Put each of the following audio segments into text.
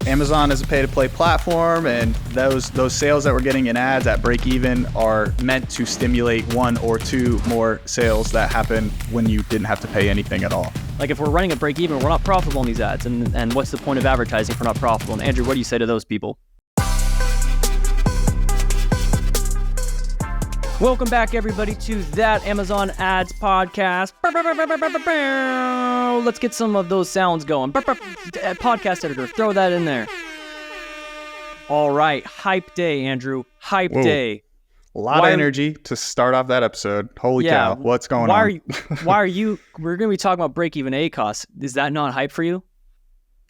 Amazon is a pay-to-play platform, and those sales that we're getting in ads at Breakeven are meant to stimulate one or two more sales that happen when you didn't have to pay anything at all. Like if we're running a Breakeven, we're not profitable on these ads, and what's the point of advertising if we're not profitable? And Andrew, what do you say to those people? Welcome back, everybody, to That Amazon Ads Podcast. Let's get some of those sounds going. Podcast editor, throw that in there. All right, hype day, Andrew. Hype day. A lot of energy to start off that episode. Holy cow, what's going on? We're going to be talking about Breakeven ACoS. Is that not hype for you?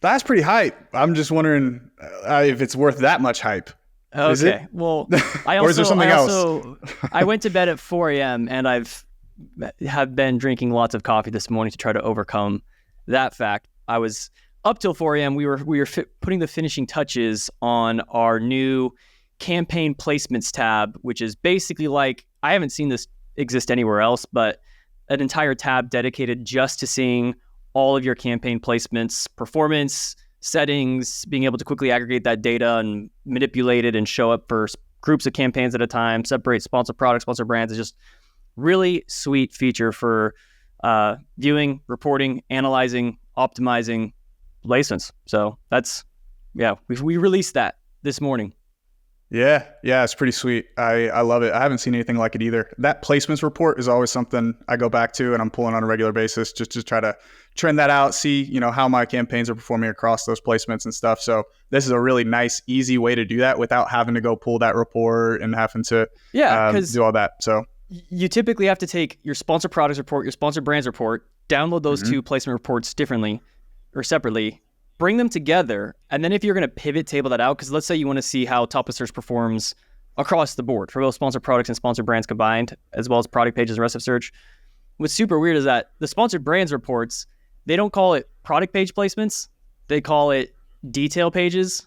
That's pretty hype. I'm just wondering if it's worth that much hype. Okay. Well, or is there something else? I went to bed at 4 a.m. and have been drinking lots of coffee this morning to try to overcome that fact. I was up till 4 a.m. We were putting the finishing touches on our new campaign placements tab, which is basically like, I haven't seen this exist anywhere else, but an entire tab dedicated just to seeing all of your campaign placements, performance, settings, being able to quickly aggregate that data and manipulate it and show up for groups of campaigns at a time, separate sponsor products, sponsor brands. Is just really sweet feature for viewing, reporting, analyzing, optimizing placements. So that's, we released that this morning. Yeah, it's pretty sweet. I love it. I haven't seen anything like it either. That placements report is always something I go back to and I'm pulling on a regular basis just to try to trend that out, see, how my campaigns are performing across those placements and stuff. So this is a really nice, easy way to do that without having to go pull that report and having to do all that. So you typically have to take your sponsor products report, your sponsor brands report, download those two placement reports differently or separately, bring them together, and then if you're going to pivot table that out, because let's say you want to see how top of search performs across the board for both sponsor products and sponsor brands combined, as well as product pages and rest of search. What's super weird is that the sponsored brands reports, they don't call it product page placements, they call it detail pages.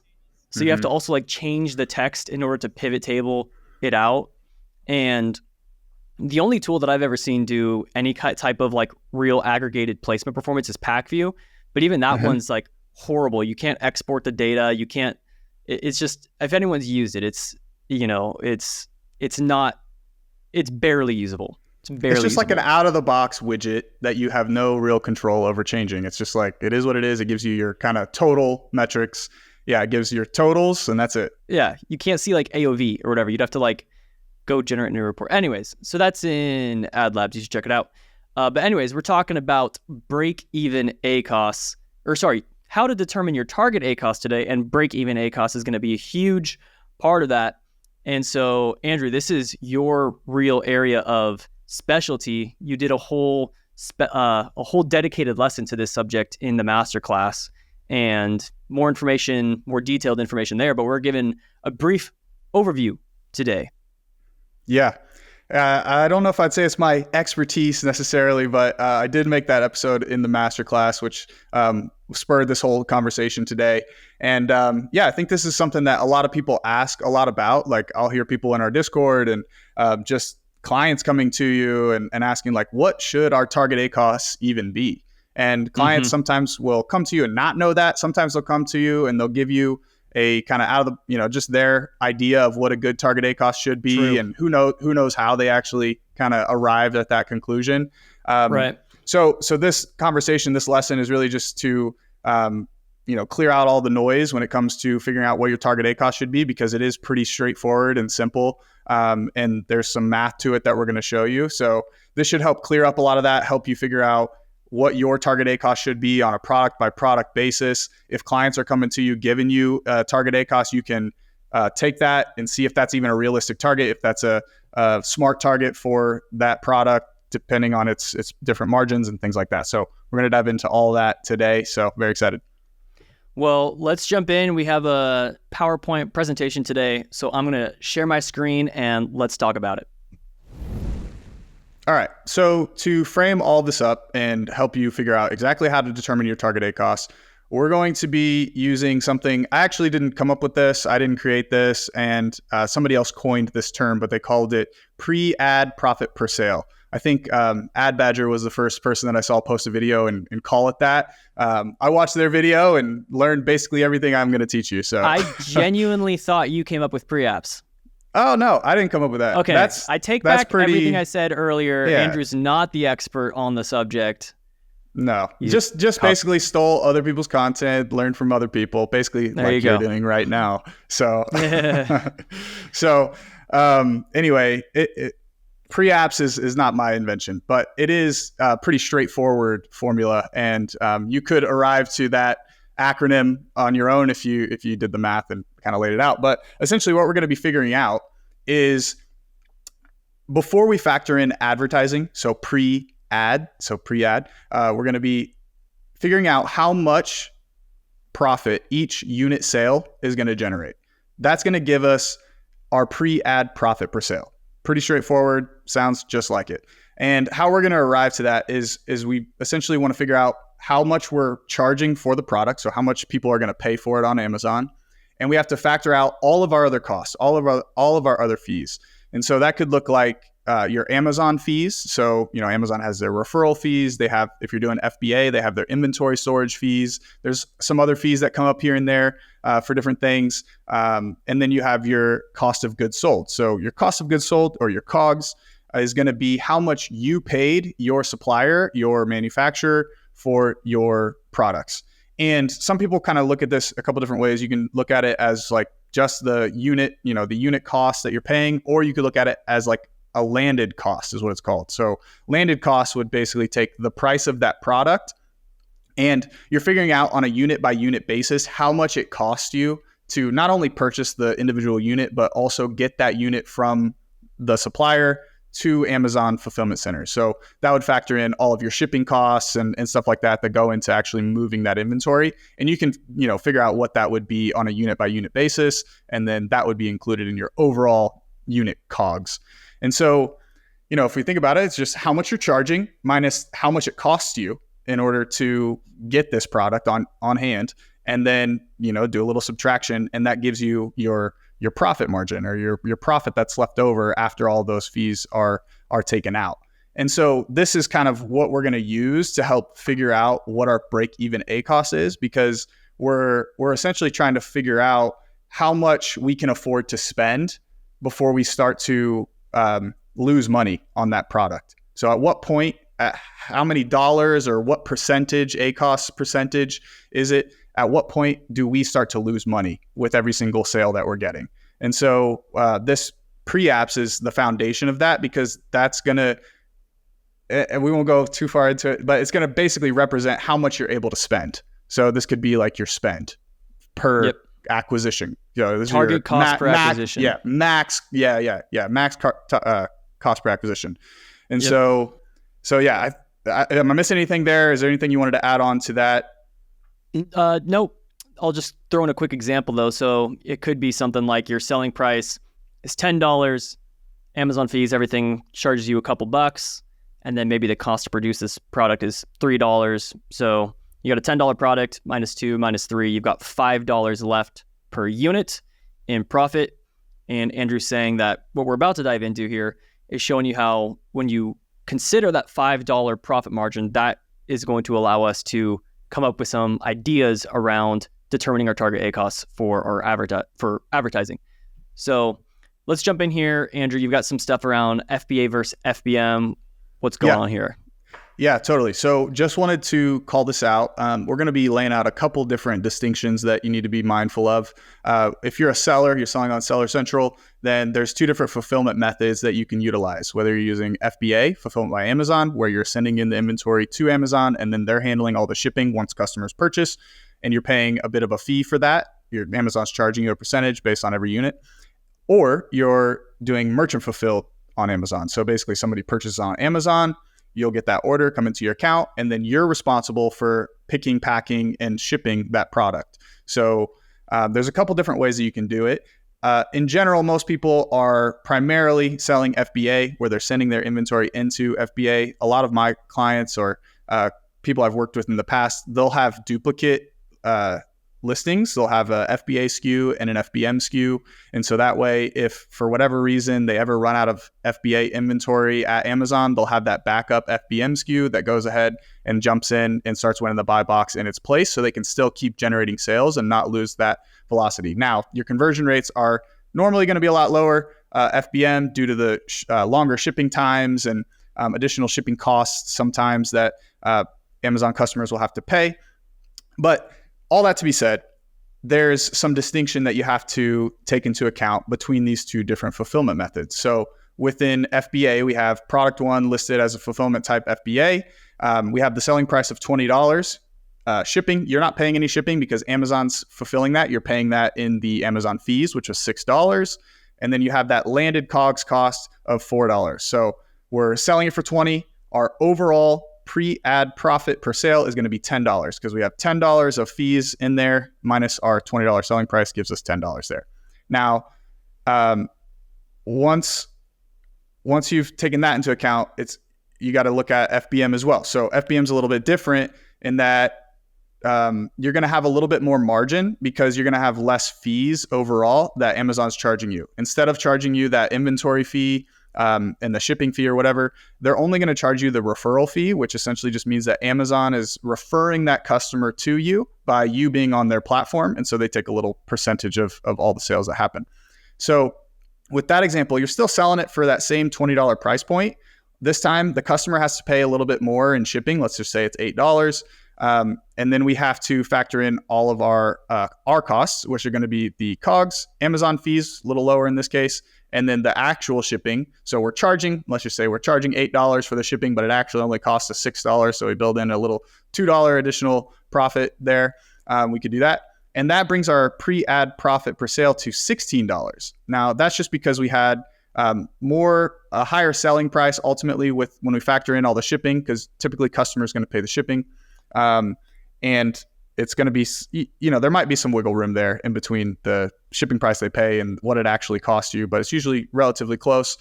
So you have to also change the text in order to pivot table it out. And the only tool that I've ever seen do any type of real aggregated placement performance is PackView, but even that one's horrible. You can't export the data. You can't, it's just, if anyone's used it, it's barely usable. It's just like an out of the box widget that you have no real control over changing. It's just it is what it is. It gives you your kind of total metrics. Yeah. It gives you your totals and that's it. Yeah. You can't see AOV or whatever. You'd have to go generate a new report. Anyways, so that's in Ad Labs. You should check it out. But anyways, we're talking about Breakeven ACoS, how to determine your target ACoS today, and Breakeven ACoS is going to be a huge part of that. And so, Andrew, this is your real area of specialty. You did a whole dedicated lesson to this subject in the masterclass, and more information, more detailed information there. But we're given a brief overview today. Yeah. I don't know if I'd say it's my expertise necessarily, but I did make that episode in the masterclass, which spurred this whole conversation today. And I think this is something that a lot of people ask a lot about. I'll hear people in our Discord and just clients coming to you and asking what should our target ACoS even be? And clients sometimes will come to you and not know that. Sometimes they'll come to you and they'll give you a kind of out of the, just their idea of what a good target ACoS should be. True. And who knows how they actually kind of arrived at that conclusion. Right. So this conversation, this lesson is really just to, clear out all the noise when it comes to figuring out what your target ACoS should be, because it is pretty straightforward and simple. And there's some math to it that we're going to show you. So this should help clear up a lot of that, help you figure out what your target ACoS should be on a product by product basis. If clients are coming to you, giving you a target ACoS, you can take that and see if that's even a realistic target, if that's a smart target for that product, depending on its different margins and things like that. So we're going to dive into all that today. So very excited. Well, let's jump in. We have a PowerPoint presentation today. So I'm going to share my screen and let's talk about it. All right. So to frame all this up and help you figure out exactly how to determine your target ACoS, we're going to be using something. I actually didn't come up with this. I didn't create this. And somebody else coined this term, but they called it pre-ad profit per sale. I think Ad Badger was the first person that I saw post a video and call it that. I watched their video and learned basically everything I'm going to teach you. So I genuinely thought you came up with pre-apps. Oh, no, I didn't come up with that. Okay, I take back everything I said earlier. Yeah. Andrew's not the expert on the subject. No, just basically stole other people's content, learned from other people, basically like you're doing right now. So, anyway, pre-apps is not my invention, but it is a pretty straightforward formula, and you could arrive to that acronym on your own if you did the math and kind of laid it out. But essentially what we're going to be figuring out is, before we factor in advertising, so pre-ad, we're going to be figuring out how much profit each unit sale is going to generate. That's going to give us our pre-ad profit per sale. Pretty straightforward, sounds just like it. And how we're going to arrive to that is we essentially want to figure out how much we're charging for the product, so how much people are going to pay for it on Amazon, and we have to factor out all of our other costs, all of our other fees. And so that could look like your Amazon fees. So, Amazon has their referral fees. They have, if you're doing FBA, they have their inventory storage fees. There's some other fees that come up here and there for different things. And then you have your cost of goods sold. So your cost of goods sold, or your COGS, is going to be how much you paid your supplier, your manufacturer, for your products. And some people kind of look at this a couple different ways. You can look at it as like just the unit, the unit cost that you're paying, or you could look at it as like a landed cost is what it's called. So landed cost would basically take the price of that product, and you're figuring out on a unit by unit basis how much it costs you to not only purchase the individual unit, but also get that unit from the supplier to Amazon fulfillment centers. So that would factor in all of your shipping costs and stuff like that go into actually moving that inventory. And you can, figure out what that would be on a unit by unit basis. And then that would be included in your overall unit COGS. And so, if we think about it, it's just how much you're charging minus how much it costs you in order to get this product on hand. And then, do a little subtraction, and that gives you your profit margin, or your profit that's left over after all those fees are taken out. And so this is kind of what we're going to use to help figure out what our break-even ACoS is, because we're essentially trying to figure out how much we can afford to spend before we start to lose money on that product. So at what point, at how many dollars, or what percentage, ACoS percentage is it? At what point do we start to lose money with every single sale that we're getting? And so this pre-apps is the foundation of that, because that's going to, and we won't go too far into it, but it's going to basically represent how much you're able to spend. So this could be like your spend per acquisition. This target cost per acquisition. Max cost per acquisition. And so am I missing anything there? Is there anything you wanted to add on to that? Nope. I'll just throw in a quick example though. So it could be something like your selling price is $10, Amazon fees, everything charges you a couple bucks, and then maybe the cost to produce this product is $3. So you got a $10 product, minus 2, minus 3, you've got $5 left per unit in profit. And Andrew's saying that what we're about to dive into here is showing you how, when you consider that $5 profit margin, that is going to allow us to come up with some ideas around determining our target ACoS for our for advertising. So let's jump in here. Andrew, you've got some stuff around FBA versus FBM. What's going on here? Yeah, totally. So just wanted to call this out. We're going to be laying out a couple different distinctions that you need to be mindful of. If you're a seller, you're selling on Seller Central, then there's two different fulfillment methods that you can utilize, whether you're using FBA, Fulfillment by Amazon, where you're sending in the inventory to Amazon, and then they're handling all the shipping once customers purchase, and you're paying a bit of a fee for that. Amazon's charging you a percentage based on every unit. Or you're doing merchant fulfilled on Amazon. So basically somebody purchases on Amazon, you'll get that order come into your account, and then you're responsible for picking, packing, and shipping that product. So there's a couple different ways that you can do it. In general, most people are primarily selling FBA, where they're sending their inventory into FBA. A lot of my clients or people I've worked with in the past, they'll have duplicate listings. They'll have a FBA SKU and an FBM SKU. And so that way, if for whatever reason they ever run out of FBA inventory at Amazon, they'll have that backup FBM SKU that goes ahead and jumps in and starts winning the buy box in its place, so they can still keep generating sales and not lose that velocity. Now, your conversion rates are normally going to be a lot lower, FBM, due to the longer shipping times and additional shipping costs sometimes that Amazon customers will have to pay. But all that to be said, there's some distinction that you have to take into account between these two different fulfillment methods. So within FBA, we have product one listed as a fulfillment type FBA. We have the selling price of $20. Shipping, you're not paying any shipping because Amazon's fulfilling that. You're paying that in the Amazon fees, which was $6. And then you have that landed COGS cost of $4. So we're selling it for $20. Our overall pre-ad profit per sale is going to be $10 because we have $10 of fees in there minus our $20 selling price gives us $10 there. Now, once you've taken that into account, you got to look at FBM as well. So FBM is a little bit different in that you're going to have a little bit more margin because you're going to have less fees overall that Amazon's charging you. Instead of charging you that inventory fee and the shipping fee or whatever, they're only going to charge you the referral fee, which essentially just means that Amazon is referring that customer to you by you being on their platform. And so they take a little percentage of all the sales that happen. So with that example, you're still selling it for that same $20 price point. This time, the customer has to pay a little bit more in shipping. Let's just say it's $8. And then we have to factor in all of our costs, which are going to be the COGS, Amazon fees, a little lower in this case, and then the actual shipping. So let's just say we're charging $8 for the shipping, but it actually only costs us $6. So we build in a little $2 additional profit there. We could do that. And that brings our pre-ad profit per sale to $16. Now, that's just because we had a higher selling price ultimately when we factor in all the shipping, because typically customers going to pay the shipping. And it's going to be, there might be some wiggle room there in between the shipping price they pay and what it actually costs you, but it's usually relatively close.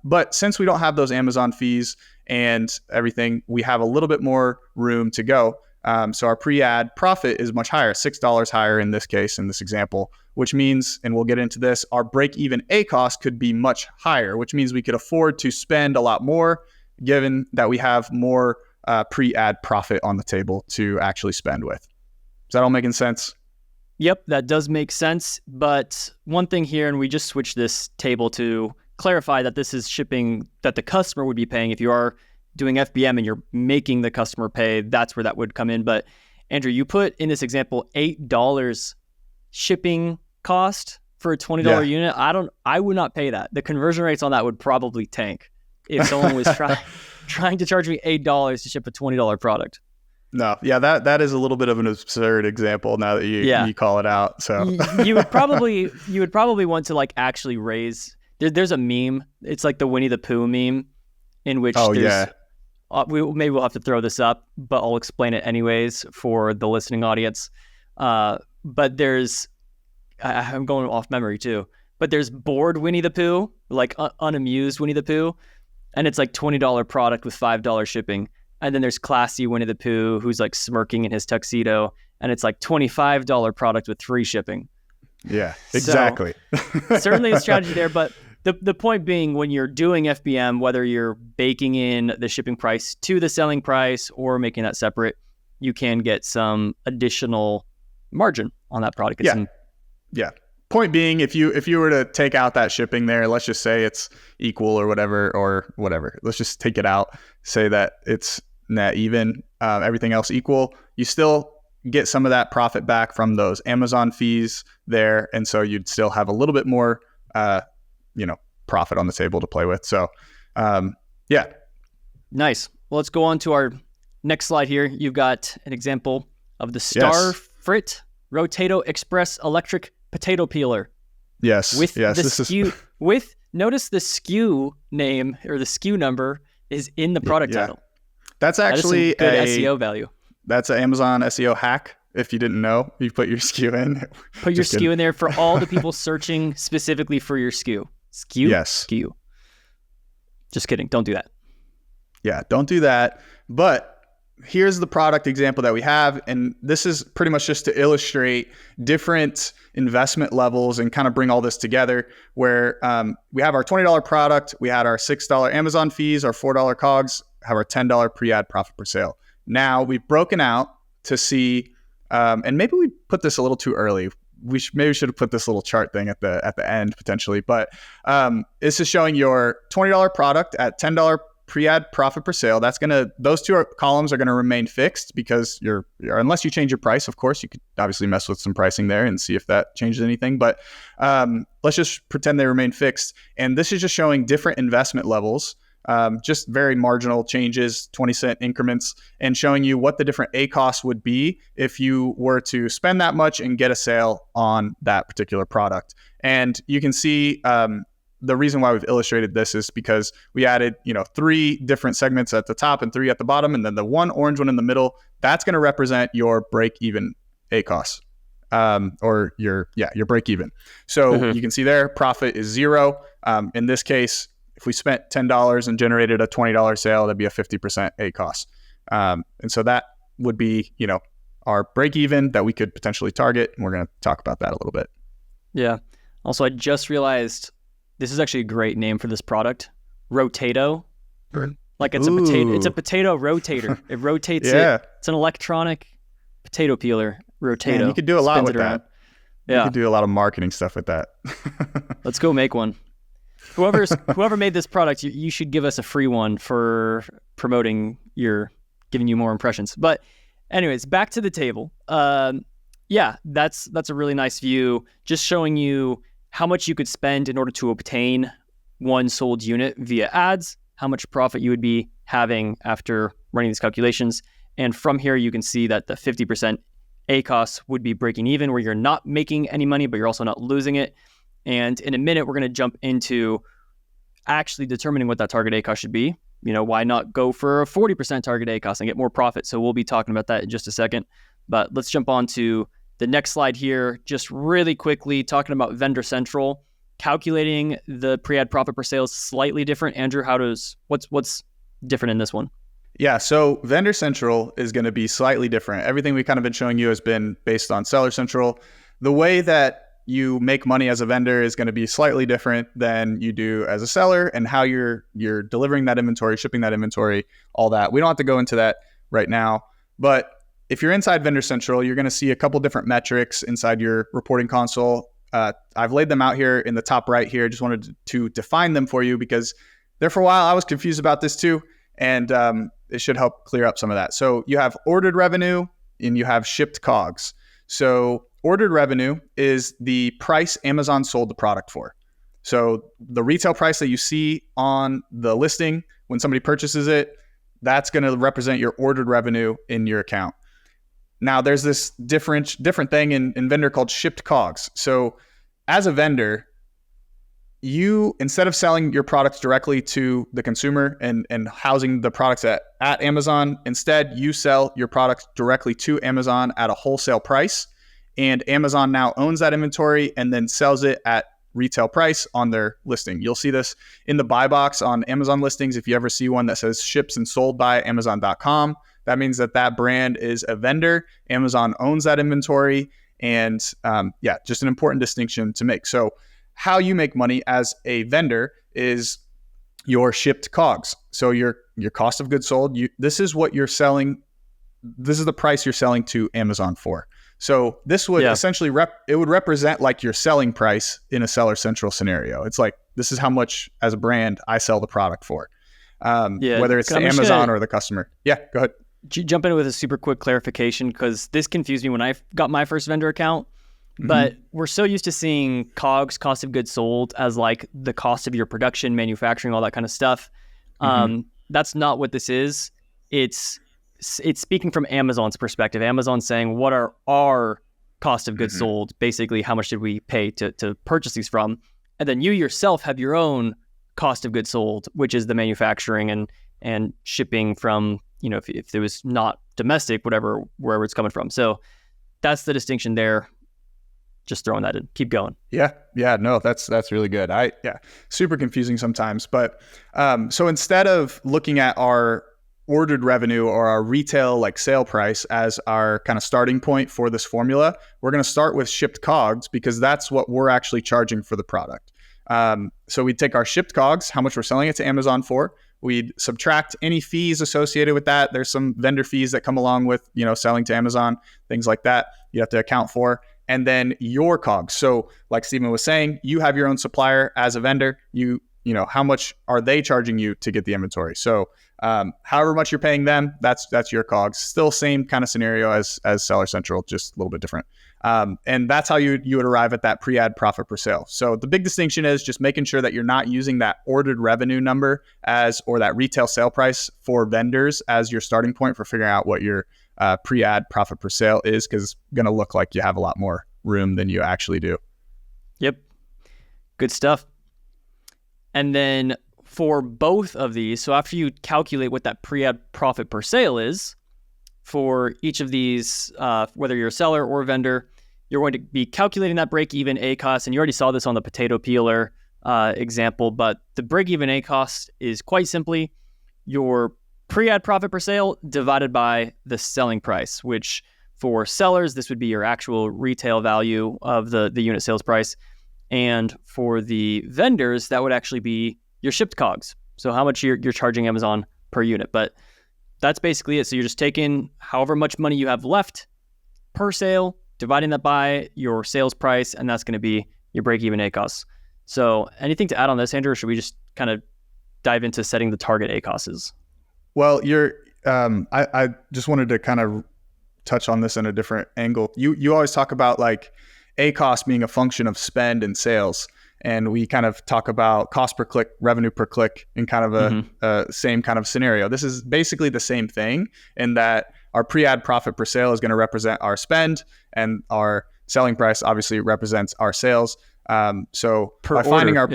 But since we don't have those Amazon fees and everything, we have a little bit more room to go. So our pre-ad profit is much higher, $6 higher in this case, in this example, which means, and we'll get into this, our break-even ACoS could be much higher, which means we could afford to spend a lot more given that we have more pre-ad profit on the table to actually spend with. Is that all making sense? Yep, that does make sense. But one thing here, and we just switched this table to clarify that this is shipping that the customer would be paying. If you are doing FBM and you're making the customer pay, that's where that would come in. But Andrew, you put in this example $8 shipping cost for a $20 unit. I would not pay that. The conversion rates on that would probably tank if someone was trying to charge me $8 to ship a $20 product. No, yeah, that is a little bit of an absurd example now that you call it out. So you would probably want to like actually raise. There's a meme. It's like the Winnie the Pooh meme, in which we'll have to throw this up, but I'll explain it anyways for the listening audience. But I'm going off memory too. But there's bored Winnie the Pooh, like unamused Winnie the Pooh, and it's like $20 product with $5 shipping. And then there's classy Winnie the Pooh who's like smirking in his tuxedo, and it's like $25 product with free shipping. Yeah, exactly. So, certainly a strategy there, but the point being, when you're doing FBM, whether you're baking in the shipping price to the selling price or making that separate, you can get some additional margin on that product. Yeah. Point being, if you were to take out that shipping there, let's just say it's equal or whatever. Let's just take it out. Say that it's net even, everything else equal. You still get some of that profit back from those Amazon fees there, and so you'd still have a little bit more, profit on the table to play with. So, yeah. Nice. Well, let's go on to our next slide here. You've got an example of the Starfrit Rotato Express Electric Potato Peeler. Yes. Notice the SKU name or the SKU number is in the product title. That's actually good SEO value. That's an Amazon SEO hack. If you didn't know, you put your SKU in. Put your SKU in there for all the people searching specifically for your SKU. SKU. Just kidding. Don't do that. Yeah, don't do that. But here's the product example that we have. And this is pretty much just to illustrate different investment levels and kind of bring all this together where we have our $20 product, we had our $6 Amazon fees, our $4 COGS, have our $10 pre-ad profit per sale. Now we've broken out to see, and maybe we put this a little too early. Maybe we should have put this little chart thing at the end potentially, but this is showing your $20 product at $10 pre-ad profit per sale. Those two columns are going to remain fixed because unless you change your price, of course, you could obviously mess with some pricing there and see if that changes anything. But let's just pretend they remain fixed. And this is just showing different investment levels, just very marginal changes, 20-cent increments, and showing you what the different ACoS would be if you were to spend that much and get a sale on that particular product. And you can see the reason why we've illustrated this is because we added, 3 different segments at the top and 3 at the bottom, and then the one orange one in the middle, that's going to represent your break-even ACoS, or your break-even. So you can see there, profit is 0. In this case, if we spent $10 and generated a $20 sale, that'd be a 50% ACoS. And so that would be, our break-even that we could potentially target, and we're going to talk about that a little bit. Yeah. Also, I just realized this is actually a great name for this product, Rotato. Like it's a potato rotator. It rotates it. It's an electronic potato peeler, Rotato. Man, you could do a lot with that. Yeah. You could do a lot of marketing stuff with that. Let's go make one. Whoever made this product, you should give us a free one for giving you more impressions. But anyways, back to the table. That's a really nice view, just showing you how much you could spend in order to obtain one sold unit via ads, how much profit you would be having after running these calculations. And from here, you can see that the 50% ACoS would be breaking even, where you're not making any money, but you're also not losing it. And in a minute, we're going to jump into actually determining what that target ACoS should be. Why not go for a 40% target ACoS and get more profit? So we'll be talking about that in just a second. But let's jump on to the next slide here, just really quickly talking about Vendor Central. Calculating the pre-ad profit per sale is slightly different. Andrew, what's different in this one? Yeah, so Vendor Central is going to be slightly different. Everything we've kind of been showing you has been based on Seller Central. The way that you make money as a vendor is going to be slightly different than you do as a seller, and how you're delivering that inventory, shipping that inventory, all that. We don't have to go into that right now, but if you're inside Vendor Central, you're going to see a couple different metrics inside your reporting console. I've laid them out here in the top right here. Just wanted to define them for you because there for a while I was confused about this too, and it should help clear up some of that. So you have ordered revenue and you have shipped COGS. So ordered revenue is the price Amazon sold the product for. So the retail price that you see on the listing when somebody purchases it, that's going to represent your ordered revenue in your account. Now, there's this different thing in vendor called shipped COGS. So as a vendor, you, instead of selling your products directly to the consumer and housing the products at Amazon, instead you sell your products directly to Amazon at a wholesale price. And Amazon now owns that inventory and then sells it at retail price on their listing. You'll see this in the buy box on Amazon listings. If you ever see one that says ships and sold by Amazon.com, that means that brand is a vendor. Amazon owns that inventory. And just an important distinction to make. So how you make money as a vendor is your shipped COGS. So your cost of goods sold, this is what you're selling. This is the price you're selling to Amazon for. So this would essentially it would represent like your selling price in a Seller Central scenario. It's like, this is how much as a brand I sell the product for, whether it's to Amazon or the customer. Yeah, go ahead. Jump in with a super quick clarification, because this confused me when I got my first vendor account. But we're so used to seeing COGS, cost of goods sold, as like the cost of your production, manufacturing, all that kind of stuff. That's not what this is. It's speaking from Amazon's perspective. Amazon's saying, what are our cost of goods sold? Basically, how much did we pay to purchase these from? And then you yourself have your own cost of goods sold, which is the manufacturing and shipping from, if it was not domestic, wherever it's coming from. So that's the distinction there. Just throwing that in. Keep going. Yeah. No, that's really good. Super confusing sometimes. But so instead of looking at our ordered revenue or our retail like sale price as our kind of starting point for this formula, we're going to start with shipped COGS because that's what we're actually charging for the product. So we'd take our shipped COGS, how much we're selling it to Amazon for. We'd subtract any fees associated with that. There's some vendor fees that come along with, selling to Amazon, things like that you have to account for. And then your COGS. So like Stephen was saying, you have your own supplier as a vendor. How much are they charging you to get the inventory? So however much you're paying them, that's your COGS. Still same kind of scenario as Seller Central, just a little bit different. And that's how you would arrive at that pre-ad profit per sale. So the big distinction is just making sure that you're not using that ordered revenue number or that retail sale price for vendors as your starting point for figuring out what your pre-ad profit per sale is, because it's going to look like you have a lot more room than you actually do. Yep. Good stuff. And then for both of these, so after you calculate what that pre-ad profit per sale is, for each of these, whether you're a seller or a vendor, you're going to be calculating that break-even ACoS. And you already saw this on the potato peeler example, but the break-even ACoS is quite simply your pre-ad profit per sale divided by the selling price, which for sellers, this would be your actual retail value of the unit sales price. And for the vendors, that would actually be your shipped COGS. So how much you're charging Amazon per unit. But that's basically it. So you're just taking however much money you have left per sale, dividing that by your sales price, and that's going to be your break-even ACoS. So anything to add on this, Andrew, or should we just kind of dive into setting the target ACoSs? Well, I just wanted to kind of touch on this in a different angle. You always talk about like ACoS being a function of spend and sales. And we kind of talk about cost per click, revenue per click in kind of a same kind of scenario. This is basically the same thing in that our pre-ad profit per sale is going to represent our spend, and our selling price obviously represents our sales. So per by order, finding our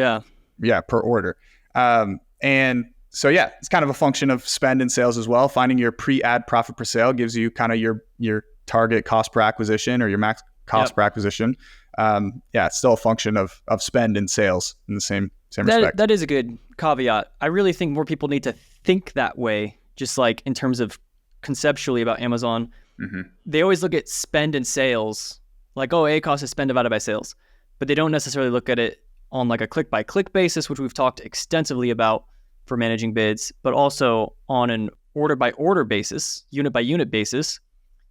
per order. And so it's kind of a function of spend and sales as well. Finding your pre-ad profit per sale gives you kind of your target cost per acquisition or your max cost per acquisition. It's still a function of spend and sales in the same respect. That is a good caveat. I really think more people need to think that way, just like in terms of conceptually about Amazon. Mm-hmm. They always look at spend and sales, like, ACoS is spend divided by sales. But they don't necessarily look at it on like a click-by-click basis, which we've talked extensively about for managing bids, but also on an order-by-order basis, unit-by-unit basis.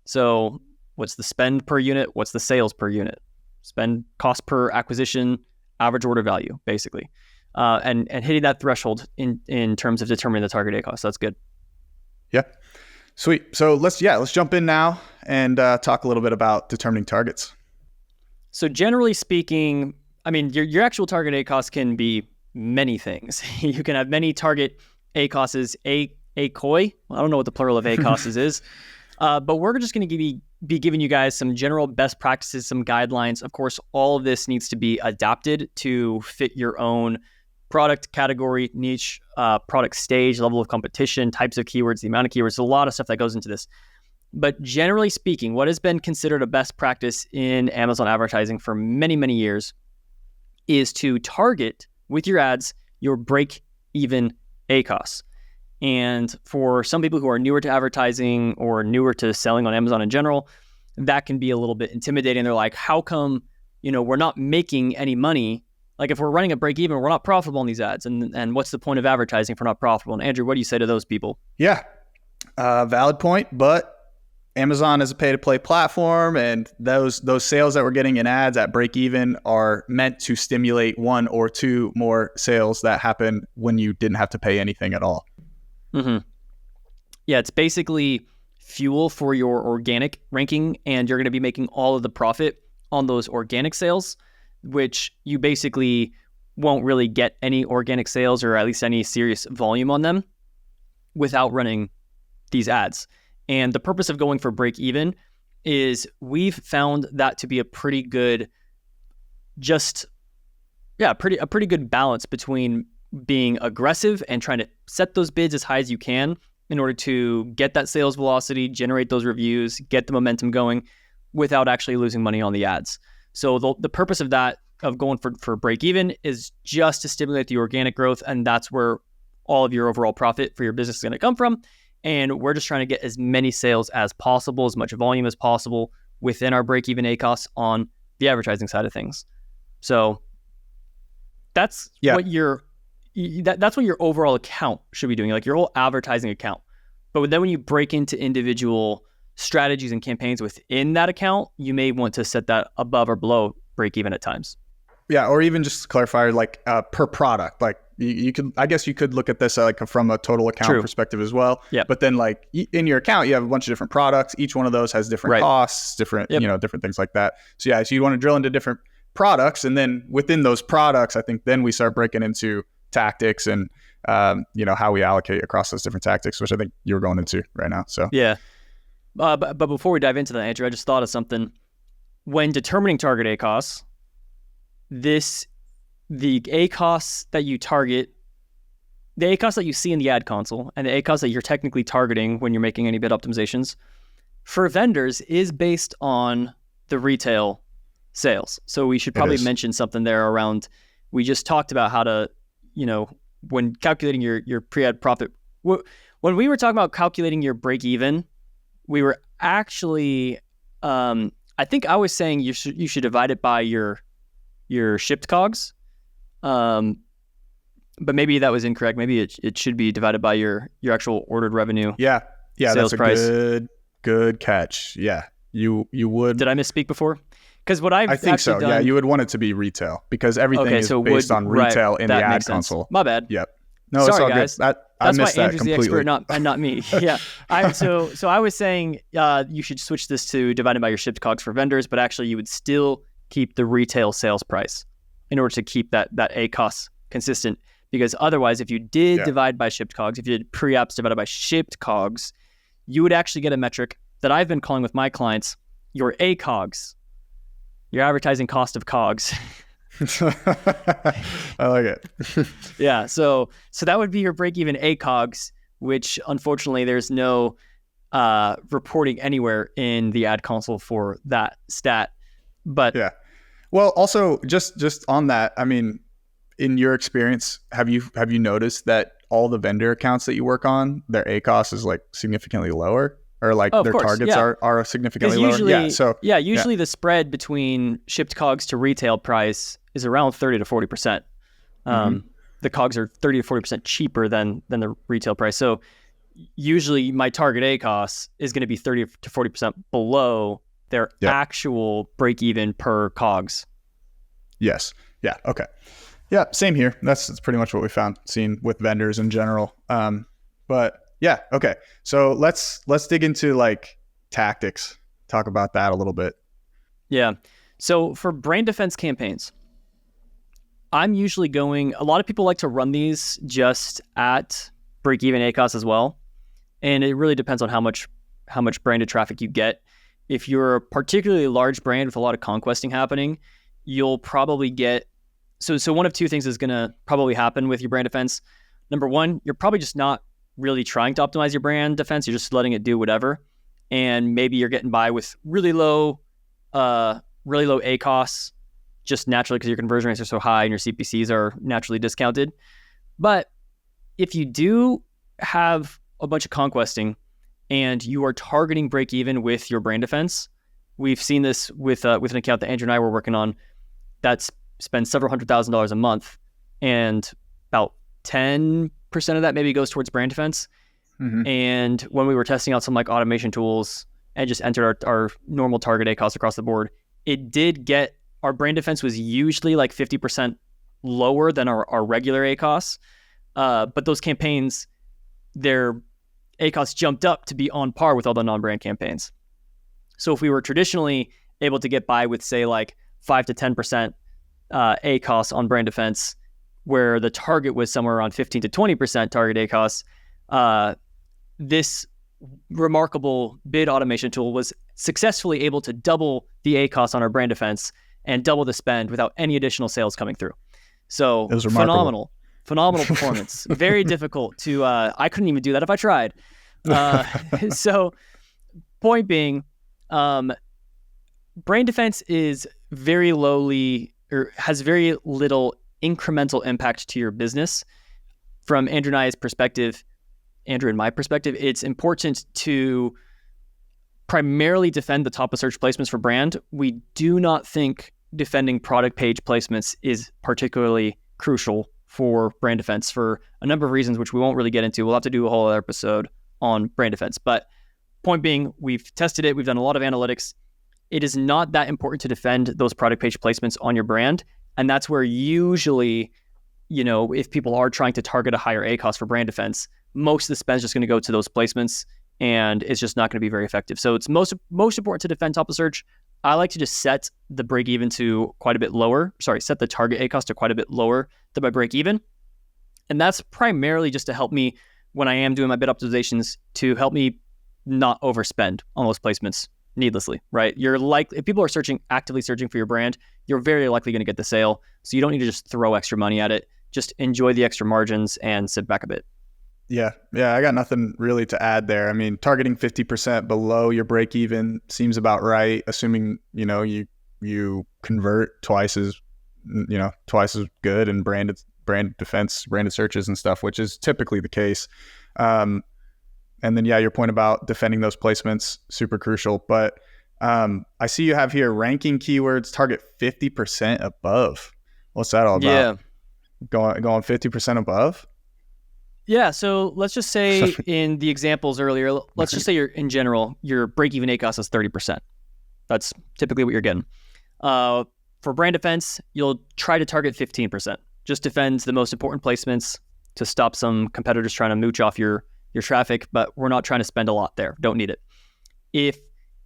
So what's the spend per unit? What's the sales per unit? Spend cost per acquisition, average order value, basically. And hitting that threshold in terms of determining the target ACoS. That's good. Yeah. Sweet. So let's jump in now and talk a little bit about determining targets. So generally speaking, I mean, your actual target ACoS can be many things. You can have many target ACoSs, ACoI. I don't know what the plural of ACoSs is. But we're just going to be giving you guys some general best practices, some guidelines. Of course, all of this needs to be adapted to fit your own product category, niche, product stage, level of competition, types of keywords, the amount of keywords. There's a lot of stuff that goes into this. But generally speaking, what has been considered a best practice in Amazon advertising for many, many years is to target with your ads your break-even ACoS. And for some people who are newer to advertising or newer to selling on Amazon in general, that can be a little bit intimidating. They're like, how come, we're not making any money? Like if we're running a break even, we're not profitable on these ads. And what's the point of advertising if we're not profitable? And Andrew, what do you say to those people? Yeah, valid point. But Amazon is a pay-to-play platform, and those sales that we're getting in ads at break even are meant to stimulate one or two more sales that happen when you didn't have to pay anything at all. Mm-hmm. Yeah, it's basically fuel for your organic ranking, and you're going to be making all of the profit on those organic sales, which you basically won't really get any organic sales or at least any serious volume on them without running these ads. And the purpose of going for break even is we've found that to be a pretty good, a pretty good balance between being aggressive and trying to set those bids as high as you can in order to get that sales velocity, generate those reviews, get the momentum going without actually losing money on the ads. So the purpose of that, of going for break even, is just to stimulate the organic growth, and that's where all of your overall profit for your business is going to come from. And we're just trying to get as many sales as possible, as much volume as possible within our break-even ACoS on the advertising side of things. So that's what that's what your overall account should be doing, like your whole advertising account. But then when you break into individual strategies and campaigns within that account, you may want to set that above or below break-even at times. Yeah, or even just to clarify, like per product, like you could, I guess you could look at this like from a total account perspective as well. Yeah. But then like in your account, you have a bunch of different products. Each one of those has different costs, different, different things like that. So yeah, so you want to drill into different products, and then within those products, I think then we start breaking into tactics and how we allocate across those different tactics, which I think you're going into right now. So yeah. But before we dive into that, Andrew, I just thought of something. When determining target ACoS, the ACoS that you target, the ACoS that you see in the ad console, and the ACoS that you're technically targeting when you're making any bid optimizations for vendors is based on the retail sales. So we should probably mention something there around, we just talked about how to, when calculating your pre-ad profit, when we were talking about calculating your break even, we were actually, I think I was saying you should divide it by your shipped COGS. But maybe that was incorrect. Maybe it should be divided by your actual ordered revenue. Yeah, sales that's a price. good catch. Yeah, you would. Did I misspeak before? Because what I think so. Done, yeah, you would want it to be retail because everything is based on retail in the ad console. My bad. Yep. No, sorry, it's all guys. good. I That's missed why that Andrew's completely. the expert, not me. Yeah. So I was saying you should switch this to divided by your shipped COGS for vendors, but actually you would still keep the retail sales price in order to keep that ACoS consistent. Because otherwise, if you did divide by shipped COGS, if you did pre-apps divided by shipped COGS, you would actually get a metric that I've been calling with my clients your ACoS, your advertising cost of COGS. I like it. Yeah, so that would be your break-even ACoS, which unfortunately there's no reporting anywhere in the ad console for that stat. But yeah, well, also just on that, I mean, in your experience, have you noticed that all the vendor accounts that you work on, their ACoS is like significantly lower? Or like their targets are significantly lower. Usually the spread between shipped COGS to retail price is around 30 to 40%. The COGS are 30 to 40% cheaper than the retail price. So usually my target ACoS is going to be 30 to 40% below their actual break even per COGS. Yes. Yeah. Okay. Yeah. Same here. That's pretty much what we found seen with vendors in general. But yeah. Okay. So let's dig into like tactics. Talk about that a little bit. Yeah. So for brand defense campaigns, I'm usually a lot of people like to run these just at break-even ACoS as well. And it really depends on how much branded traffic you get. If you're a particularly large brand with a lot of conquesting happening, you'll probably get, so one of two things is going to probably happen with your brand defense. Number one, you're probably just not really trying to optimize your brand defense. You're just letting it do whatever. And maybe you're getting by with really low ACoS just naturally because your conversion rates are so high and your CPCs are naturally discounted. But if you do have a bunch of conquesting and you are targeting break even with your brand defense, we've seen this with an account that Andrew and I were working on that spends several $100,000s a month, and about 10% of that maybe goes towards brand defense. And when we were testing out some like automation tools and just entered our normal target ACoS across the board, it did get, our brand defense was usually like 50% lower than our regular ACoS. But those campaigns, their ACoS jumped up to be on par with all the non-brand campaigns. So if we were traditionally able to get by with say like 5 to 10% ACoS on brand defense, where the target was somewhere around 15 to 20% target ACoS, this remarkable bid automation tool was successfully able to double the ACoS on our brand defense and double the spend without any additional sales coming through. So phenomenal performance. Very difficult to, I couldn't even do that if I tried. So point being, brand defense is very lowly, or has very little incremental impact to your business. From Andrew and I's perspective, Andrew, in my perspective, it's important to primarily defend the top of search placements for brand. We do not think defending product page placements is particularly crucial for brand defense for a number of reasons, which we won't really get into. We'll have to do a whole other episode on brand defense. But point being, we've tested it. We've done a lot of analytics. It is not that important to defend those product page placements on your brand. And that's where usually, if people are trying to target a higher ACoS for brand defense, most of the spend is just going to go to those placements, and it's just not going to be very effective. So it's most important to defend top of search. I like to just set the break even to quite a bit lower. Set the target ACoS to quite a bit lower than my break even. And that's primarily just to help me when I am doing my bid optimizations, to help me not overspend on those placements needlessly, right? If people are actively searching for your brand, you're very likely going to get the sale. So you don't need to just throw extra money at it. Just enjoy the extra margins and sit back a bit. Yeah, I got nothing really to add there. I mean, targeting 50% below your break even seems about right, assuming, you convert twice as good in brand defense, branded searches and stuff, which is typically the case. And then, your point about defending those placements, super crucial. But I see you have here ranking keywords, target 50% above. What's that all about? Yeah. Going 50% above? Yeah, so let's just say in the examples earlier, let's just say in general, your break-even ACoS is 30%. That's typically what you're getting. For brand defense, you'll try to target 15%. Just defends the most important placements to stop some competitors trying to mooch off your traffic, but we're not trying to spend a lot there. Don't need it. If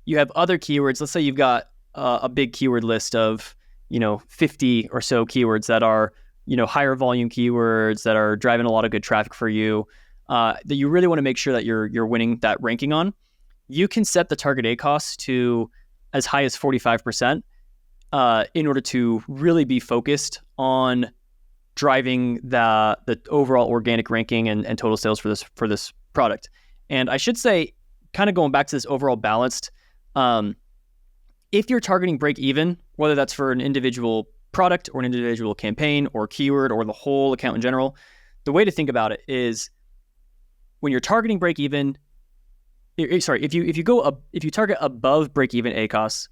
you have other keywords, let's say you've got a big keyword list of 50 or so keywords that are higher volume keywords that are driving a lot of good traffic for you, that you really want to make sure that you're winning that ranking on. You can set the target ACoS to as high as 45% in order to really be focused on driving the overall organic ranking and total sales for this product. And I should say, kind of going back to this overall balanced, if you're targeting break even, whether that's for an individual product or an individual campaign or keyword or the whole account in general, the way to think about it is when you're targeting break even, if you target above break even ACoS,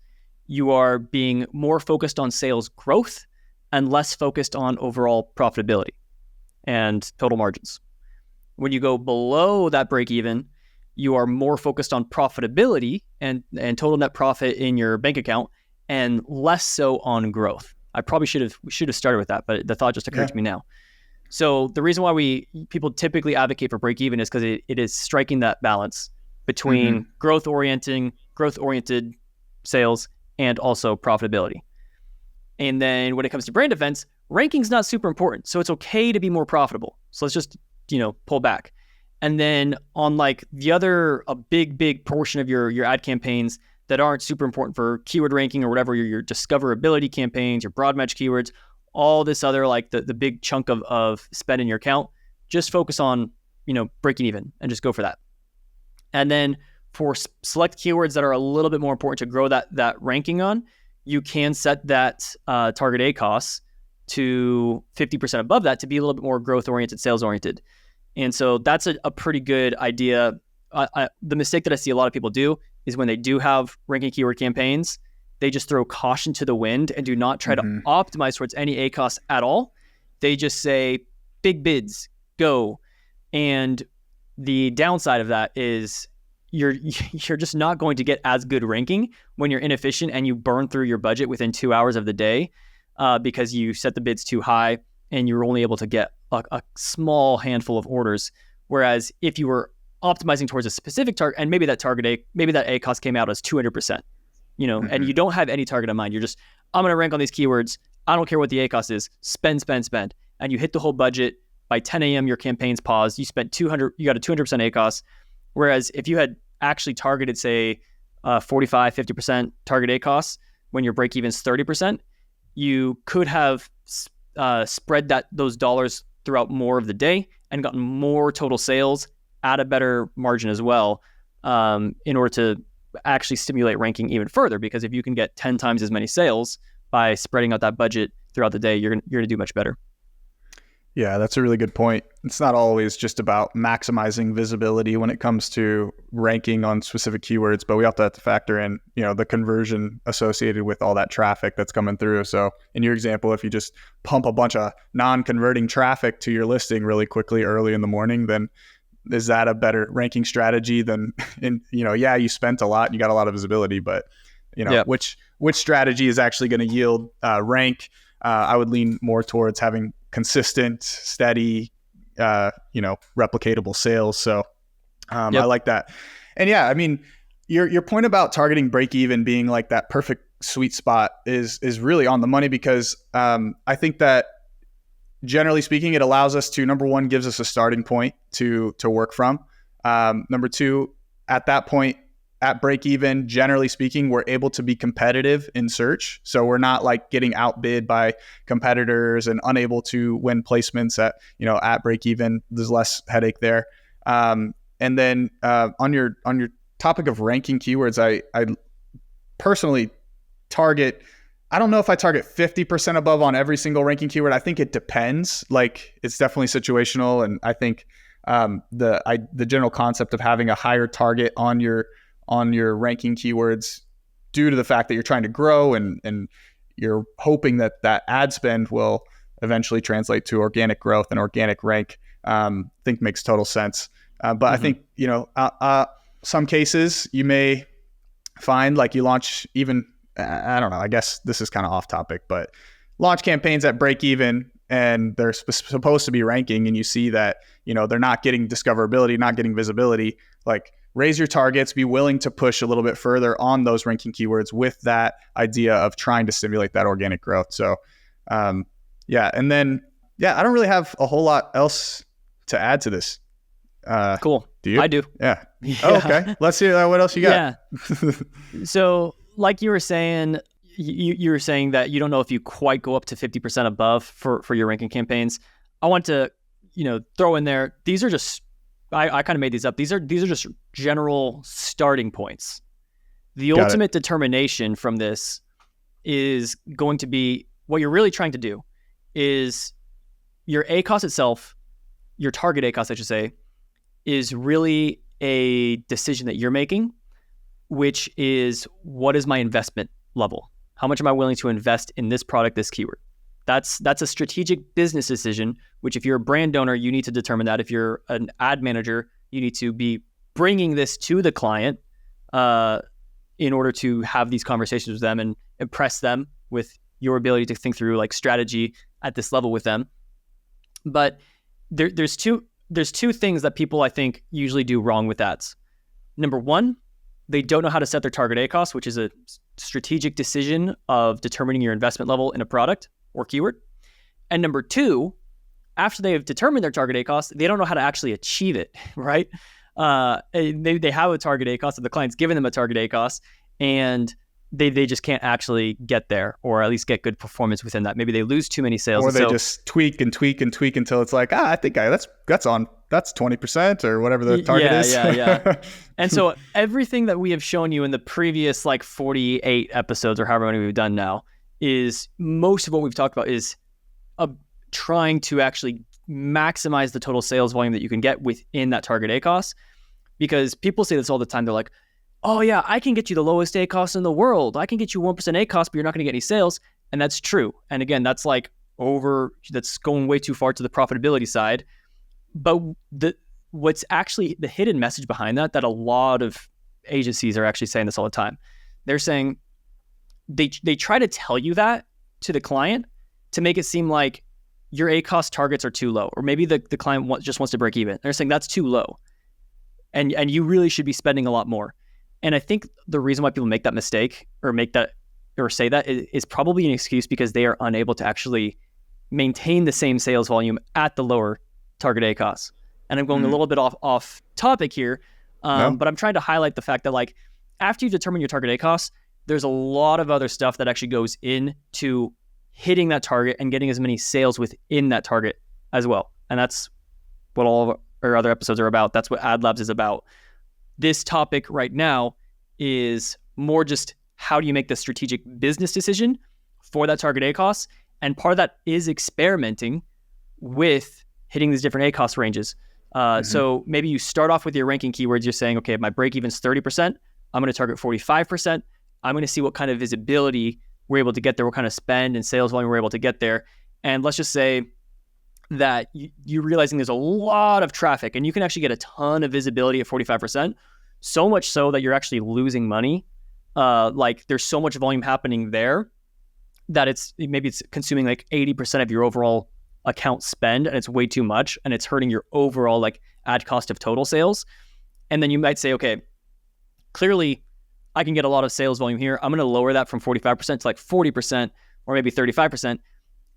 you are being more focused on sales growth and less focused on overall profitability and total margins. When you go below that break even, you are more focused on profitability and total net profit in your bank account and less so on growth. I probably should have started with that, but the thought just occurred to me now. So the reason why people typically advocate for break even is because it is striking that balance between growth-oriented sales and also profitability. And then when it comes to brand defense, ranking's not super important. So it's okay to be more profitable. So let's just, pull back. And then on a big portion of your ad campaigns that aren't super important for keyword ranking or whatever, your discoverability campaigns, your broad match keywords, all this other the big chunk of spend in your account, just focus on, breaking even and just go for that. And then for select keywords that are a little bit more important to grow that ranking on, you can set that target ACoS to 50% above that to be a little bit more growth-oriented, sales-oriented. And so that's a pretty good idea. The mistake that I see a lot of people do is when they do have ranking keyword campaigns, they just throw caution to the wind and do not try to optimize towards any ACoS at all. They just say, big bids, go. And the downside of that is you're just not going to get as good ranking when you're inefficient and you burn through your budget within 2 hours of the day because you set the bids too high and you're only able to get a small handful of orders. Whereas if you were optimizing towards a specific target, and maybe that ACoS came out as 200%, and you don't have any target in mind. You're just, I'm going to rank on these keywords. I don't care what the ACoS is. Spend. And you hit the whole budget. By 10 a.m., your campaign's paused. You spent you got a 200% ACoS. Whereas if you had actually targeted, say, 45, 50% target ACoS when your break even is 30%, you could have spread those dollars throughout more of the day and gotten more total sales at a better margin as well, in order to actually stimulate ranking even further. Because if you can get 10 times as many sales by spreading out that budget throughout the day, you're going to do much better. Yeah, that's a really good point. It's not always just about maximizing visibility when it comes to ranking on specific keywords, but we also have to factor in, the conversion associated with all that traffic that's coming through. So in your example, if you just pump a bunch of non-converting traffic to your listing really quickly early in the morning, then is that a better ranking strategy than you spent a lot and you got a lot of visibility, but Yep. which strategy is actually going to yield rank? I would lean more towards having consistent, steady, replicatable sales. So I like that. And yeah, I mean, your point about targeting break even being like that perfect sweet spot is really on the money, because I think that generally speaking, it allows us to, number one, gives us a starting point to work from. Number two, at that point, at break even, generally speaking, we're able to be competitive in search. So we're not like getting outbid by competitors and unable to win placements at break even. There's less headache there. And then on your topic of ranking keywords, I personally target, I don't know if I target 50% above on every single ranking keyword. I think it depends. Like, it's definitely situational. And I think the general concept of having a higher target on your ranking keywords, due to the fact that you're trying to grow and you're hoping that ad spend will eventually translate to organic growth and organic rank, I think makes total sense. But I think, some cases you may find like you launch even, I don't know, I guess this is kind of off topic, but launch campaigns at break even and they're supposed to be ranking, and you see that, they're not getting discoverability, not getting visibility. Like, raise your targets, be willing to push a little bit further on those ranking keywords with that idea of trying to stimulate that organic growth. So, and then, I don't really have a whole lot else to add to this. Cool. Do you? I do. Yeah. Oh, okay. Let's hear what else you got. Yeah. So, like you were saying, you were saying that you don't know if you quite go up to 50% above for your ranking campaigns. I want to, throw in there, these are just, I kind of made these up. These are just general starting points. The ultimate determination from this is going to be, what you're really trying to do is your ACoS itself, your target ACoS, I should say, is really a decision that you're making, which is, what is my investment level? How much am I willing to invest in this product, this keyword? That's a strategic business decision, which if you're a brand owner, you need to determine that. If you're an ad manager, you need to be bringing this to the client in order to have these conversations with them and impress them with your ability to think through like strategy at this level with them. But there's two things that people, I think, usually do wrong with ads. Number one, they don't know how to set their target ACoS, which is a strategic decision of determining your investment level in a product or keyword. And number two, after they have determined their target ACoS, they don't know how to actually achieve it, right? They have a target ACoS, and the client's given them a target ACoS, and they just can't actually get there, or at least get good performance within that. Maybe they lose too many sales. Or they just tweak and tweak and tweak until it's like, I think that's 20% or whatever the target is. Yeah. And so everything that we have shown you in the previous like 48 episodes or however many we've done now, is most of what we've talked about is trying to actually maximize the total sales volume that you can get within that target ACoS. Because people say this all the time. They're like, oh yeah, I can get you the lowest ACoS in the world. I can get you 1% ACoS, but you're not going to get any sales. And that's true. And again, that's that's going way too far to the profitability side. But what's actually the hidden message behind that a lot of agencies are actually saying this all the time. They're saying they try to tell you that to the client to make it seem like your ACoS targets are too low, or maybe the client just wants to break even. They're saying that's too low, and you really should be spending a lot more. And I think the reason why people make that mistake or say that is probably an excuse because they are unable to actually maintain the same sales volume at the lower target ACoS. And I'm going a little bit off topic here, but I'm trying to highlight the fact that like after you determine your target ACoS, there's a lot of other stuff that actually goes into hitting that target and getting as many sales within that target as well. And that's what all of our other episodes are about. That's what Ad Labs is about. This topic right now is more just how do you make the strategic business decision for that target ACoS? And part of that is experimenting with hitting these different ACoS ranges. So maybe you start off with your ranking keywords. You're saying, okay, my break even's 30%. I'm going to target 45%. I'm going to see what kind of visibility we're able to get there, what kind of spend and sales volume we're able to get there. And let's just say that you're realizing there's a lot of traffic and you can actually get a ton of visibility at 45%, so much so that you're actually losing money. Like there's so much volume happening there that maybe it's consuming like 80% of your overall account spend, and it's way too much, and it's hurting your overall like ad cost of total sales. And then you might say, okay, clearly I can get a lot of sales volume here. I'm going to lower that from 45% to like 40% or maybe 35%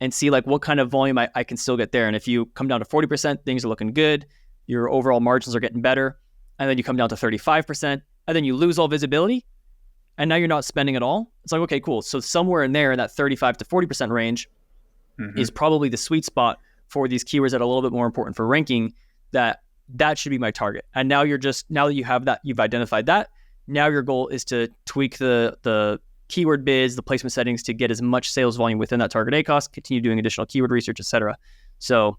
and see like what kind of volume I can still get there. And if you come down to 40%, things are looking good. Your overall margins are getting better. And then you come down to 35% and then you lose all visibility. And now you're not spending at all. It's like, okay, cool. So somewhere in there in that 35 to 40% range is probably the sweet spot for these keywords that are a little bit more important for ranking. That should be my target. And now now that you have that, you've identified that. Now your goal is to tweak the keyword bids, the placement settings to get as much sales volume within that target ACoS, continue doing additional keyword research, etc. So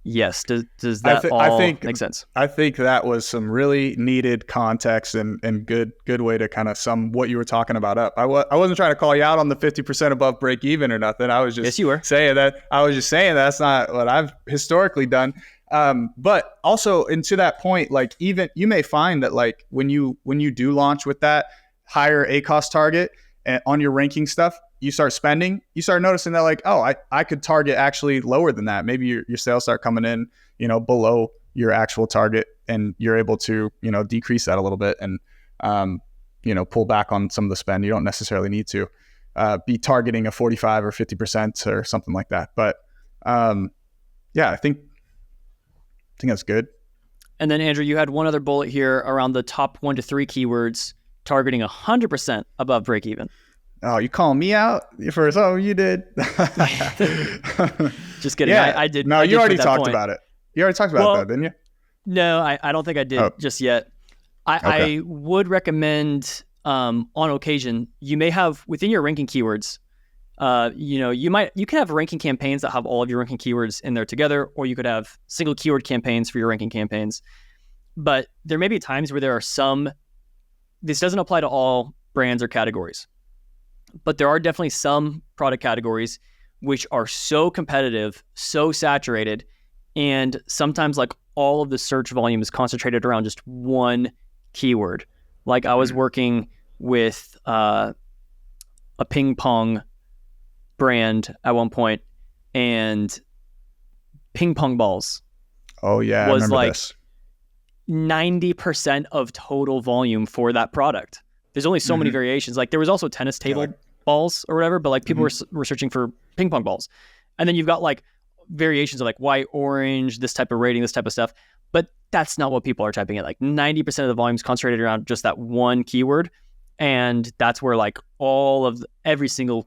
yes, does that all make sense? I think that was some really needed context and good way to kind of sum what you were talking about up. I wasn't trying to call you out on the 50% above break even or nothing. I was just yes, you were. saying that's not what I've historically done. But also, and to that point, like even you may find that like when you do launch with that higher ACoS target and on your ranking stuff, you start spending, you start noticing that like, oh, I could target actually lower than that. Maybe your sales start coming in, below your actual target, and you're able to, decrease that a little bit and, pull back on some of the spend. You don't necessarily need to be targeting a 45 or 50% or something like that. But yeah, I think that's good. And then Andrew, you had one other bullet here around the top 1 to 3 keywords targeting 100% above break even. Oh, you calling me out for something you did? Just kidding. Yeah. I did. No, you already talked about it. You already talked about that, didn't you? No, I don't think I did just yet. I would recommend on occasion, you may have within your ranking keywords, you can have ranking campaigns that have all of your ranking keywords in there together, or you could have single keyword campaigns for your ranking campaigns. But there may be times where there are this doesn't apply to all brands or categories, but there are definitely some product categories which are so competitive, so saturated, and sometimes like all of the search volume is concentrated around just one keyword. Like I was working with a ping pong brand at one point, and ping pong balls. Oh yeah, was like this. 90% of total volume for that product. There's only so many variations. Like there was also tennis table balls or whatever, but like people were searching for ping pong balls. And then you've got like variations of like white, orange, this type of rating, this type of stuff. But that's not what people are typing in. Like 90% of the volume is concentrated around just that one keyword. And that's where like every single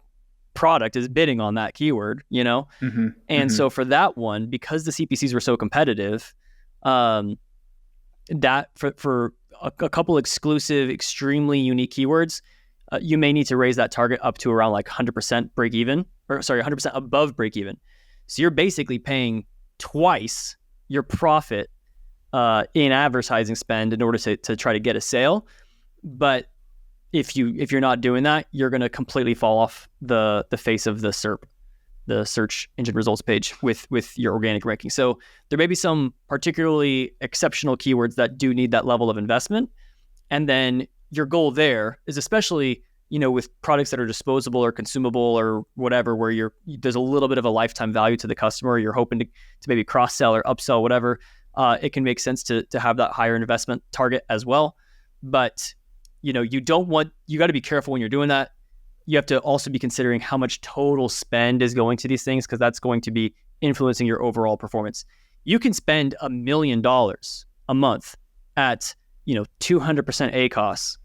product is bidding on that keyword, And so for that one, because the CPCs were so competitive, that for a couple exclusive, extremely unique keywords, you may need to raise that target up to around like 100% break even, 100% above break even. So you're basically paying twice your profit in advertising spend in order to try to get a sale. But if you're not doing that, you're going to completely fall off the face of the SERP, the search engine results page with your organic ranking. So there may be some particularly exceptional keywords that do need that level of investment. And then your goal there is, especially, with products that are disposable or consumable or whatever, where there's a little bit of a lifetime value to the customer, you're hoping to maybe cross-sell or upsell, whatever, it can make sense to have that higher investment target as well. But you got to be careful when you're doing that. You have to also be considering how much total spend is going to these things, because that's going to be influencing your overall performance. You can spend $1 million a month at 200% ACoS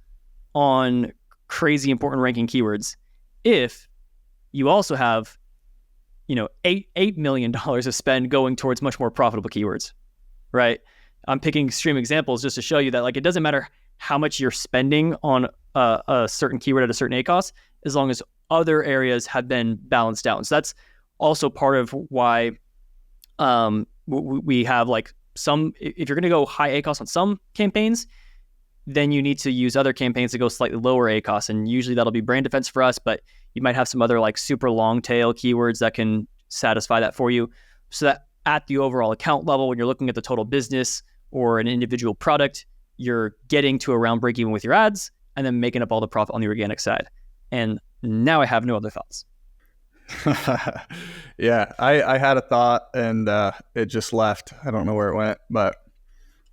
on crazy important ranking keywords if you also have $8 million of spend going towards much more profitable keywords, right? I'm picking extreme examples just to show you that like it doesn't matter how much you're spending on a certain keyword at a certain ACoS, as long as other areas have been balanced out. And so that's also part of why We have like some, if you're going to go high ACoS on some campaigns, then you need to use other campaigns to go slightly lower ACoS. And usually that'll be brand defense for us, but you might have some other like super long tail keywords that can satisfy that for you. So that at the overall account level, when you're looking at the total business or an individual product, you're getting to around break even with your ads and then making up all the profit on the organic side. And now I have no other thoughts. Yeah, I had a thought and it just left. I don't know where it went, but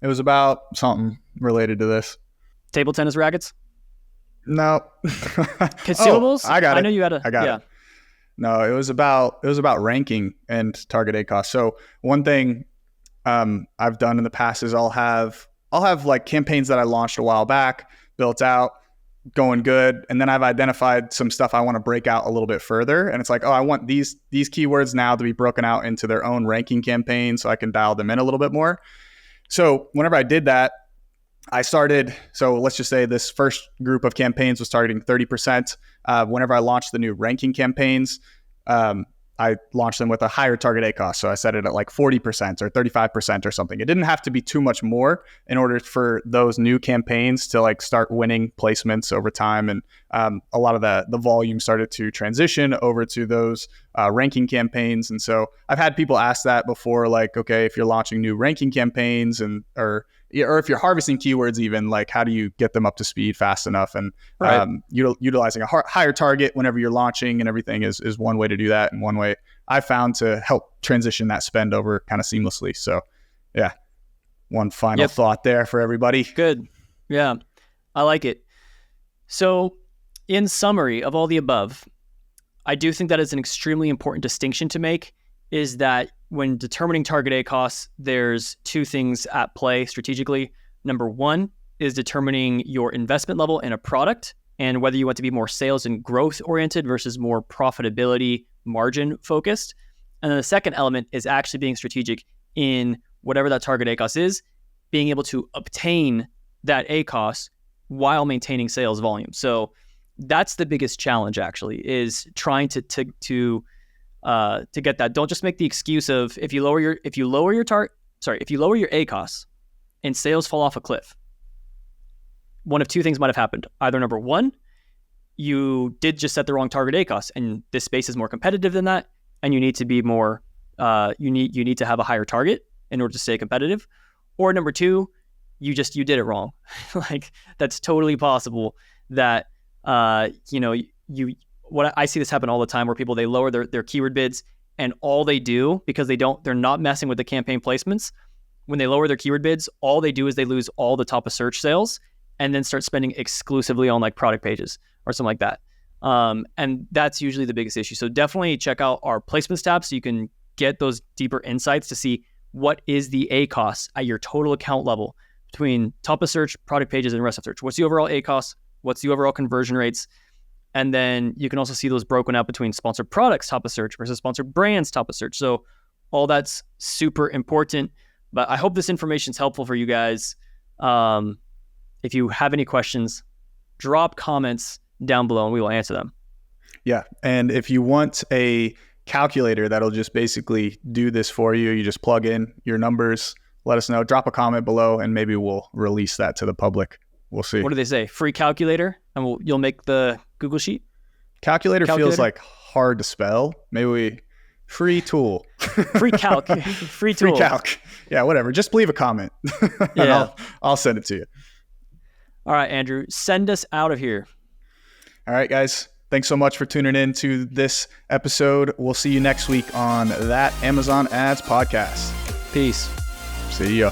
it was about something related to this. Table tennis rackets? No. Consumables? I got it. I know you had I got it. No, it was about ranking and target ACoS. So one thing I've done in the past is I'll have like campaigns that I launched a while back, built out, going good, and then I've identified some stuff I want to break out a little bit further. And it's like, oh, I want these keywords now to be broken out into their own ranking campaign so I can dial them in a little bit more. So whenever I did that, I started, so let's just say this first group of campaigns was targeting 30%. Whenever I launched the new ranking campaigns, I launched them with a higher target ACoS. So I set it at like 40% or 35% or something. It didn't have to be too much more in order for those new campaigns to like start winning placements over time. And a lot of the volume started to transition over to those ranking campaigns. And so I've had people ask that before, like, okay, if you're launching new ranking campaigns or if you're harvesting keywords, even like, how do you get them up to speed fast enough? And right. Utilizing a higher target whenever you're launching and everything is one way to do that. And one way I found to help transition that spend over kind of seamlessly. So yeah, one final thought there for everybody. Good. Yeah, I like it. So in summary of all the above, I do think that is an extremely important distinction to make, is that when determining target ACoS, there's two things at play strategically. Number one is determining your investment level in a product and whether you want to be more sales and growth oriented versus more profitability margin focused. And then the second element is actually being strategic in whatever that target ACoS is, being able to obtain that ACoS while maintaining sales volume. So that's the biggest challenge actually, is trying to get that. Don't just make the excuse of if you lower your ACoS and sales fall off a cliff. One of two things might have happened. Either number one, you did just set the wrong target ACoS and this space is more competitive than that, and you need to be more you need to have a higher target in order to stay competitive. Or number two, you did it wrong. Like, that's totally possible that what I see this happen all the time, where people, they lower their keyword bids, and all they do, because they're not messing with the campaign placements, when they lower their keyword bids, all they do is they lose all the top of search sales and then start spending exclusively on like product pages or something like that. And that's usually the biggest issue. So definitely check out our placements tab so you can get those deeper insights to see what is the ACoS at your total account level between top of search, product pages, and rest of search. What's the overall ACoS? What's the overall conversion rates? And then you can also see those broken out between sponsored products top of search versus sponsored brands top of search. So all that's super important. But I hope this information is helpful for you guys. If you have any questions, drop comments down below and we will answer them. Yeah. And if you want a calculator that'll just basically do this for you, you just plug in your numbers, let us know, drop a comment below, and maybe we'll release that to the public. We'll see. What do they say? Free calculator, and you'll make the Google sheet? Calculator feels like hard to spell. Maybe free tool. Free calc. Free tool. Free calc. Yeah, whatever. Just leave a comment. Yeah. I'll send it to you. All right, Andrew, send us out of here. All right, guys. Thanks so much for tuning in to this episode. We'll see you next week on That Amazon Ads Podcast. Peace. See ya.